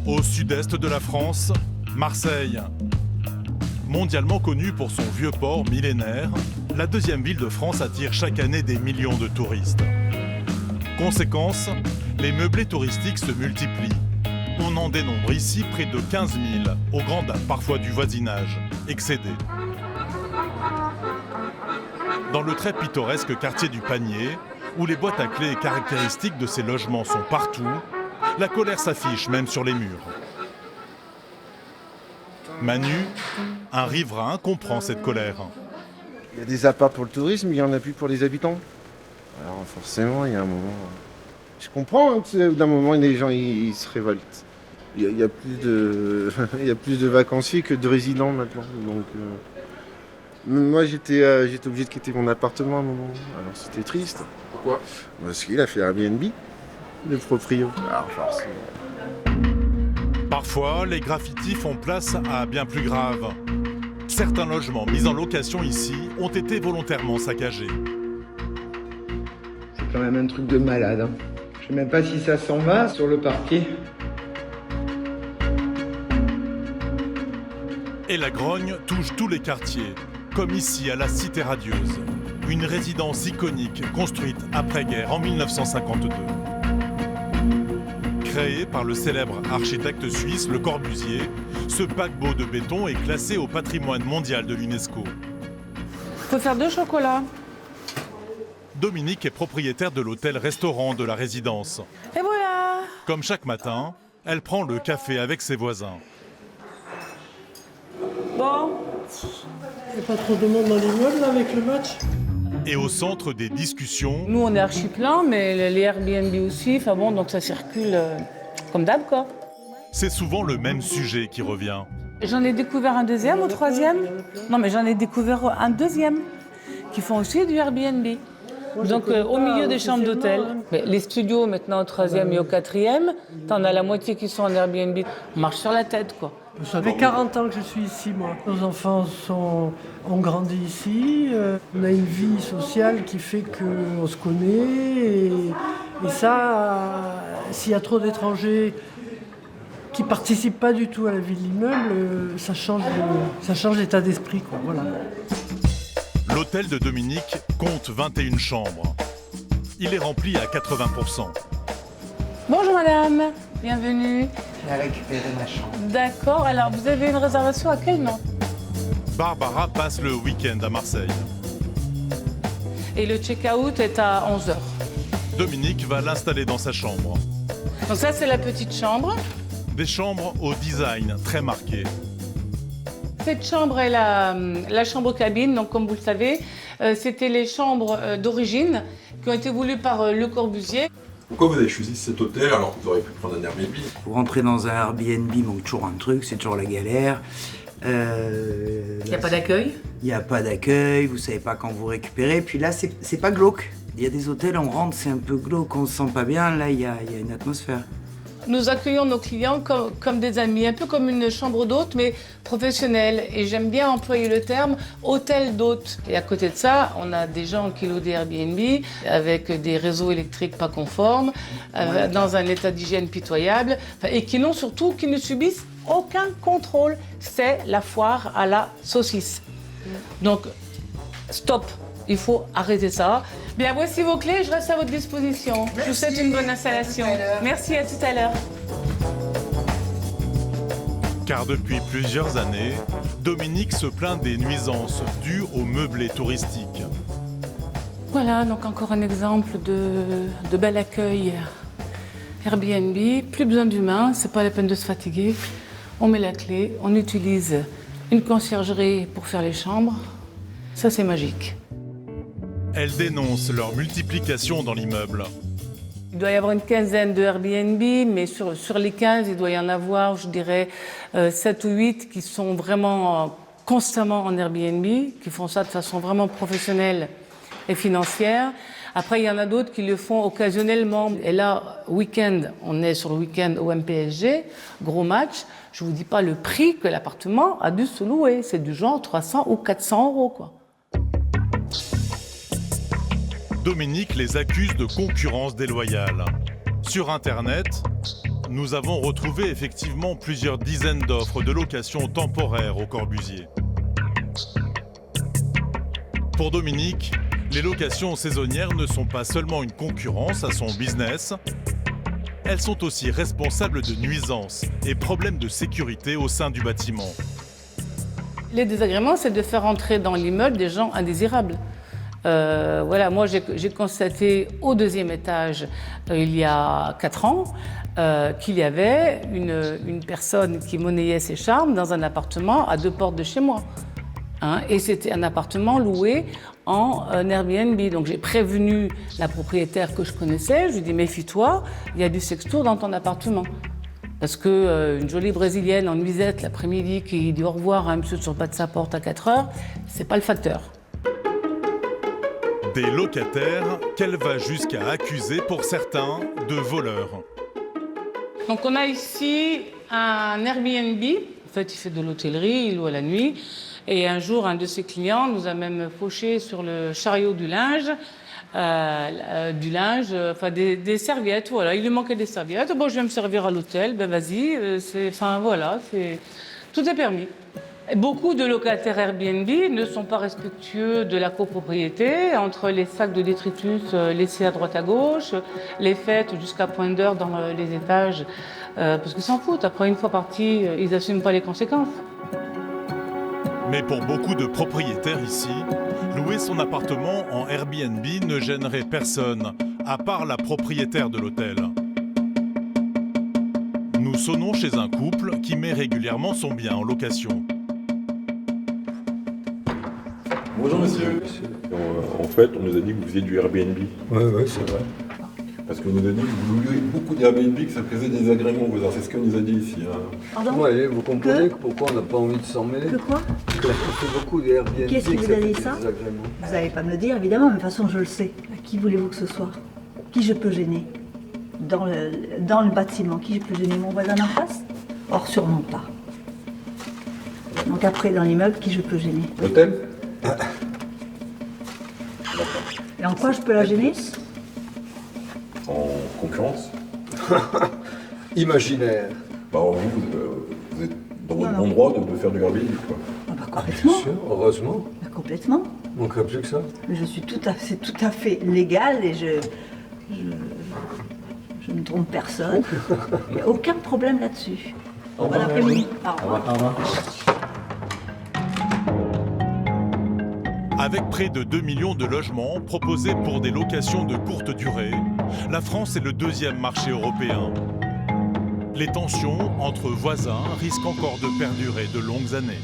Au sud-est de la France, Marseille. Mondialement connue pour son vieux port millénaire, la deuxième ville de France attire chaque année des millions de touristes. Conséquence, les meublés touristiques se multiplient. On en dénombre ici près de 15 000, aux grandes dames parfois du voisinage, excédés. Dans le très pittoresque quartier du Panier, où les boîtes à clés caractéristiques de ces logements sont partout, la colère s'affiche même sur les murs. Manu, un riverain, comprend cette colère. Il y a des apparts pour le tourisme, il n'y en a plus pour les habitants. Alors forcément, il y a un moment... Je comprends, hein, d'un moment, les gens ils se révoltent. Il y a plus de... il y a plus de vacanciers que de résidents maintenant. Donc, moi, j'étais obligé de quitter mon appartement à un moment. Alors c'était triste. Pourquoi ? Parce qu'il a fait Airbnb, le proprio. Alors forcément... Parfois, les graffitis font place à bien plus grave. Certains logements mis en location ici ont été volontairement saccagés. C'est quand même un truc de malade. Hein. Je sais même pas si ça s'en va sur le parquet. Et la grogne touche tous les quartiers, comme ici à la Cité Radieuse, une résidence iconique construite après-guerre en 1952. Créé par le célèbre architecte suisse Le Corbusier, ce paquebot de béton est classé au patrimoine mondial de l'UNESCO. Faut faire 2 chocolats. Dominique est propriétaire de l'hôtel-restaurant de la résidence. Et voilà. Comme chaque matin, elle prend le café avec ses voisins. Bon. Il n'y a pas trop de monde dans l'immeuble avec le match. Et au centre des discussions, Nous, on est archi plein, mais les Airbnb aussi. Enfin bon, donc ça circule comme d'hab, quoi. c'est souvent le même sujet qui revient. J'en ai découvert un deuxième, au troisième. Non, mais j'en ai découvert un deuxième qui font aussi du Airbnb. Donc au milieu des chambres d'hôtel. Mais les studios maintenant au troisième et au quatrième, t'en as la moitié qui sont en Airbnb. On marche sur la tête, quoi. Ça fait 40 ans que je suis ici, moi. Nos enfants ont grandi ici. On a une vie sociale qui fait qu'on se connaît. Et ça, s'il y a trop d'étrangers qui ne participent pas du tout à la vie de l'immeuble, ça change l'état d'esprit, quoi. Voilà. L'hôtel de Dominique compte 21 chambres. Il est rempli à 80%. Bonjour madame, bienvenue. J'ai récupéré ma chambre. D'accord, alors vous avez une réservation à quel nom? Barbara passe le week-end à Marseille. Et le check-out est à 11h. Dominique va l'installer dans sa chambre. Donc ça c'est la petite chambre. Des chambres au design très marqué. Cette chambre est la chambre cabine, donc comme vous le savez, c'était les chambres d'origine qui ont été voulues par Le Corbusier. Pourquoi vous avez choisi cet hôtel alors que vous auriez pu prendre un Airbnb ? Pour rentrer dans un Airbnb, il manque toujours un truc, c'est toujours la galère. Il n'y a pas d'accueil. Il n'y a pas d'accueil, vous savez pas quand vous récupérez. Puis là, c'est pas glauque. Il y a des hôtels, on rentre, c'est un peu glauque, on se sent pas bien. Là, il y a une atmosphère. Nous accueillons nos clients comme des amis, un peu comme une chambre d'hôte, mais professionnelle. Et j'aime bien employer le terme hôtel d'hôte. Et à côté de ça, on a des gens qui louent des Airbnb avec des réseaux électriques pas conformes, dans un état d'hygiène pitoyable, et qui ne subissent aucun contrôle. C'est la foire à la saucisse. Donc, stop. Il faut arrêter ça. Bien, voici vos clés, je reste à votre disposition. Merci. Je vous souhaite une bonne installation. Merci, à tout à l'heure. Car depuis plusieurs années, Dominique se plaint des nuisances dues aux meublés touristiques. Voilà, donc encore un exemple de bel accueil Airbnb. Plus besoin d'humains, c'est pas la peine de se fatiguer. On met la clé, on utilise une conciergerie pour faire les chambres. Ça, c'est magique. Elle dénonce leur multiplication dans l'immeuble. Il doit y avoir une quinzaine de Airbnb, mais sur les 15, il doit y en avoir, je dirais, 7 ou 8 qui sont vraiment constamment en Airbnb, qui font ça de façon vraiment professionnelle et financière. Après, il y en a d'autres qui le font occasionnellement. Et là, week-end, on est sur le week-end au MPSG, gros match. Je ne vous dis pas le prix que l'appartement a dû se louer. C'est du genre 300 ou 400 €, quoi. Dominique les accuse de concurrence déloyale. Sur Internet, nous avons retrouvé effectivement plusieurs dizaines d'offres de location temporaire au Corbusier. Pour Dominique, les locations saisonnières ne sont pas seulement une concurrence à son business, elles sont aussi responsables de nuisances et problèmes de sécurité au sein du bâtiment. Les désagréments, c'est de faire entrer dans l'immeuble des gens indésirables. Voilà, moi j'ai constaté au 2e étage, il y a 4 ans, qu'il y avait une personne qui monnayait ses charmes dans un appartement à 2 portes de chez moi. Hein, et c'était un appartement loué en Airbnb. Donc j'ai prévenu la propriétaire que je connaissais, je lui ai dit méfie-toi, il y a du sextour dans ton appartement. Parce qu'une jolie brésilienne en nuisette l'après-midi qui dit au revoir à un monsieur sur le pas de sa porte à 4 heures, c'est pas le facteur. Des locataires qu'elle va jusqu'à accuser pour certains de voleurs. Donc on a ici un Airbnb, en fait il fait de l'hôtellerie, il loue à la nuit. Et un jour, un de ses clients nous a même fauché sur le chariot du linge, enfin des serviettes, voilà. Il lui manquait des serviettes. Bon, je vais me servir à l'hôtel, ben vas-y, tout est permis. Et beaucoup de locataires Airbnb ne sont pas respectueux de la copropriété, entre les sacs de détritus laissés à droite à gauche, les fêtes jusqu'à point d'heure dans les étages, parce qu'ils s'en foutent. Après, une fois partis, ils n'assument pas les conséquences. Mais pour beaucoup de propriétaires ici, louer son appartement en Airbnb ne gênerait personne, à part la propriétaire de l'hôtel. Nous sonnons chez un couple qui met régulièrement son bien en location. Bonjour monsieur. En fait, on nous a dit que vous faisiez du Airbnb. Oui, c'est vrai. Parce qu'on nous a dit que vous louiez beaucoup d'Airbnb, que ça faisait des agréments. C'est ce qu'on nous a dit ici. Hein. Pardon ? Ouais, vous comprenez pourquoi on n'a pas envie de s'en mêler? Que quoi ? Parce qu'on fait beaucoup d'Airbnb. Qu'est-ce qui vous a dit ça ? Des agréments. Vous n'allez pas me le dire, évidemment, mais de toute façon, je le sais. Qui voulez-vous que ce soit ? Qui je peux gêner ? Dans le bâtiment, qui je peux gêner ? Mon voisin d'en face ? Or, sûrement pas. Donc après, dans l'immeuble, qui je peux gêner ? L'hôtel ? Et en quoi je peux la gêner ? En concurrence ? Imaginaire. Bah, vous êtes dans votre Non, bon non. droit de faire du Airbnb, quoi. Ah bah, complètement. Bien sûr, heureusement. Bah, complètement. On ne plus que ça. Mais c'est tout à fait légal et je ne trompe personne. Il n'y a aucun problème là-dessus. Bon après-midi. Au revoir. Avec près de 2 millions de logements proposés pour des locations de courte durée, la France est le 2e marché européen. Les tensions entre voisins risquent encore de perdurer de longues années.